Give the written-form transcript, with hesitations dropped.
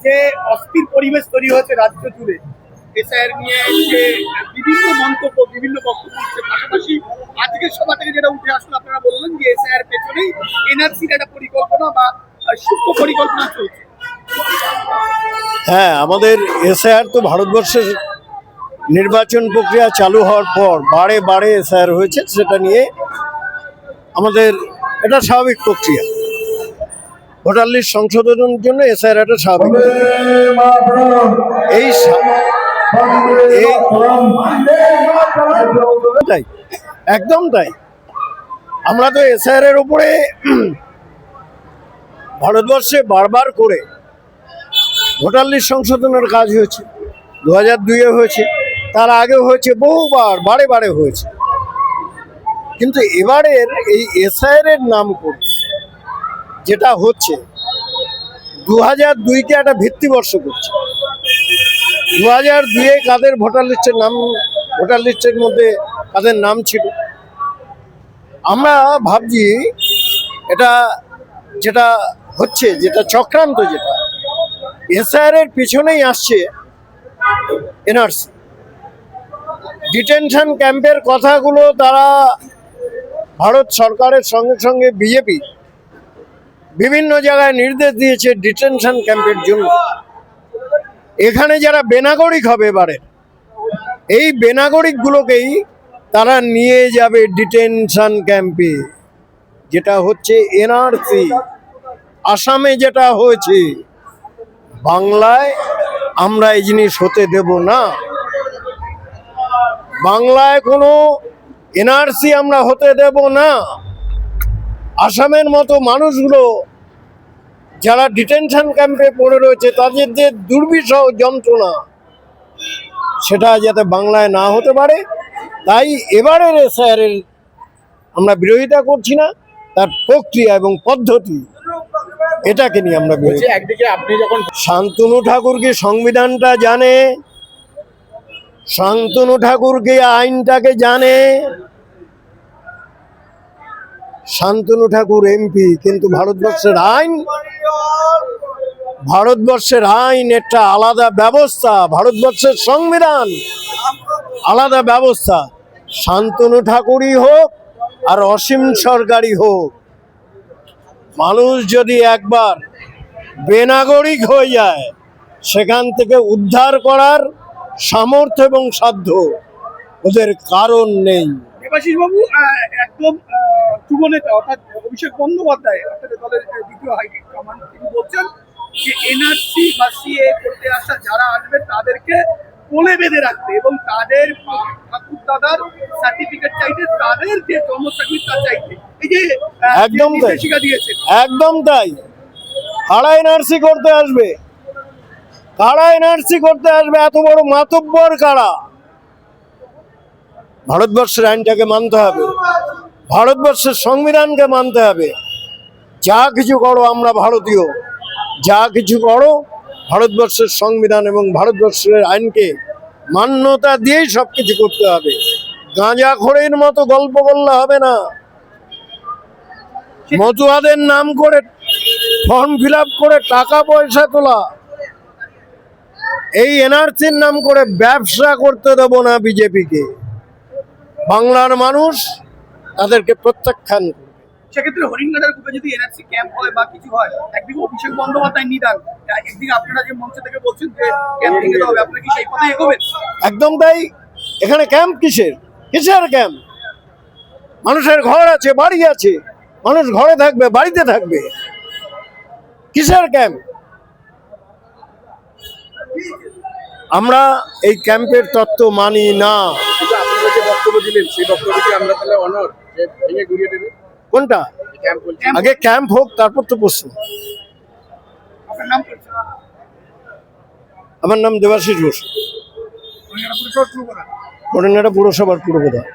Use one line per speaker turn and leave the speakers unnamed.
যে অস্থির পরিবেশ তৈরি হয়েছে রাজ্য জুড়ে এসআইআর নিয়ে যে বিভিন্ন মন্তব্য বিভিন্ন বক্তব্য হচ্ছে, পাশাপাশি আজকের সভা থেকে যেটা উঠে আসলো আপনারা বললেন যে এসআইআর পেছনেই এনআরসির একটা পরিকল্পনা বা সূক্ষ্ম পরিকল্পনা চলছে।
হ্যাঁ, আমাদের এসআইআর তো ভারতবর্ষের নির্বাচন প্রক্রিয়া চালু হওয়ার পর বারে বারে এসআইআর হয়েছে, সেটা নিয়ে আমাদের এটা স্বাভাবিক প্রক্রিয়া। ভোটার লিস্ট সংশোধনের জন্য এসআইআর একটা স্বাভাবিক। তাই একদম তাই। আমরা তো এসআইআর এর উপরে ভারতবর্ষে বারবার করে ভোটার লিস্ট সংশোধনের কাজ হয়েছে, 2002-এ হয়েছে, তার আগেও হয়েছে, বহুবার বারে বারে হয়েছে। কিন্তু এবারের এই এসআইআর এর নাম করে যেটা হচ্ছে, 2002-কে একটা ভিত্তিবর্ষ করছে। 2002-এ কাদের ভোটার লিস্টের মধ্যে কাদের নাম ছিল, আমরা ভাবছি এটা যেটা হচ্ছে, যেটা চক্রান্ত, যেটা এসআইআর এর পিছনেই আসছে এনআরসি। ডিটেনশন ক্যাম্পের কথাগুলো তারা ভারত সরকারের সঙ্গে সঙ্গে বিজেপি বিভিন্ন জায়গায় নির্দেশ দিয়েছে ডিটেনশন ক্যাম্পের জন্য। এখানে যারা বেনাগরিক হবে এবারে, এই বেনাগরিকগুলোকেই তারা নিয়ে যাবে ডিটেনশন ক্যাম্পে, যেটা হচ্ছে এনআরসি। আসামে যেটা হয়েছে, বাংলায় আমরা এই জিনিস হতে দেব না। বাংলায় কোনো এনআরসি আমরা হতে দেব না। আসামের মতো মানুষগুলো যারা ডিটেনশন ক্যাম্পে পড়ে রয়েছে, তাদের যে দুর্বিষহ যন্ত্রণা, সেটা যাতে বাংলায় না হতে পারে, তাই এবারের এসআইআর এর আমরা বিরোধিতা করছি না, তার প্রক্রিয়া এবং পদ্ধতি, এটাকে নিয়ে আমরা বিরোধিতা।
একদিকে আপনি যখন
শান্তনু ঠাকুর কি সংবিধানটা জানে? শান্তনু ঠাকুর কি আইনটাকে জানে? শান্তনু ঠাকুর এমপি, কিন্তু ভারতবর্ষের আইন একটা আলাদা ব্যবস্থা, ভারতবর্ষের সংবিধান আলাদা ব্যবস্থা। শান্তনু ঠাকুরই হোক আর অসীম সরকারই হোক, মানুষ যদি একবার বেনাগরিক হয়ে যায়, সেখান থেকে উদ্ধার করার সামর্থ্য এবং সাধ্য ওদের কারণ নেই।
দেবাশিস বাবু একদম যুব নেতা অর্থাৎ অভিষেক বন্দ্যোপাধ্যায় আপনাদের দলের দ্বিতীয় হাই কমান্ড, তিনি বলছেন যে এনআরসি বা সিএ করতে আসা যারা আসবে তাদেরকে কোলে বেঁধে রাখতে এবং তাদের ঠাকুর দাদার সার্টিফিকেট চাইতে, তাদের যে জন্ম সার্টিফিকেট চাইতে। এই যে
একদম তাই, একদম তাই। কারা এনআরসি করতে আসবে? কারা এনআরসি করতে আসবে? এত বড় মাতব্বর কারা? ভারতবর্ষের আইনটাকে মানতে হবে, ভারতবর্ষের সংবিধানকে মানতে হবে। যা কিছু করো, আমরা ভারতীয়, যা কিছু করো ভারতবর্ষের সংবিধান এবং ভারতবর্ষের আইনকে মান্যতা দিয়েই সবকিছু করতে হবে। গাঁজাখোরের মতো গল্প করলে হবে না। মতুয়াদের নাম করে ফর্ম ফিল আপ করে টাকা পয়সা তোলা, এই এনআরসির নাম করে ব্যবসা করতে দেব না বিজেপিকে। বাংলার মানুষ তাদেরকে প্রত্যাখ্যান করবে।
সেক্ষেত্রে হরিণঘাটার বুকে যদি এনআরসি ক্যাম্প হয় বা কিছু হয়, একদিকে অভিষেক বন্দ্যোপাধ্যায় নিদান, একদিকে আপনারা যে মঞ্চ থেকে বলছেন যে ক্যাম্প ভেঙে হবে, আপনারা কি সেই কথাই এগোবেন?
একদম তাই। এখানে ক্যাম্প কিসের ক্যাম্প? মানুষের ঘর আছে, বাড়ি আছে, মানুষ ঘরে থাকবে, বাড়িতে থাকবে, কিসের ক্যাম্প? আমরা এই ক্যাম্পের তত্ত্ব মানি না।
আপনারা যে বক্তব্য দিলেন, সেই বক্তব্যকে আমরা তাহলে অনর যে ভেঙে গুড়িয়ে দেবে
কোনটা? আগে ক্যাম্প হোক, তারপর তো প্রশ্ন। আমার নাম দেবাশিস বসু,
হরিণঘাটা পুরসভার পুরপ্রধান।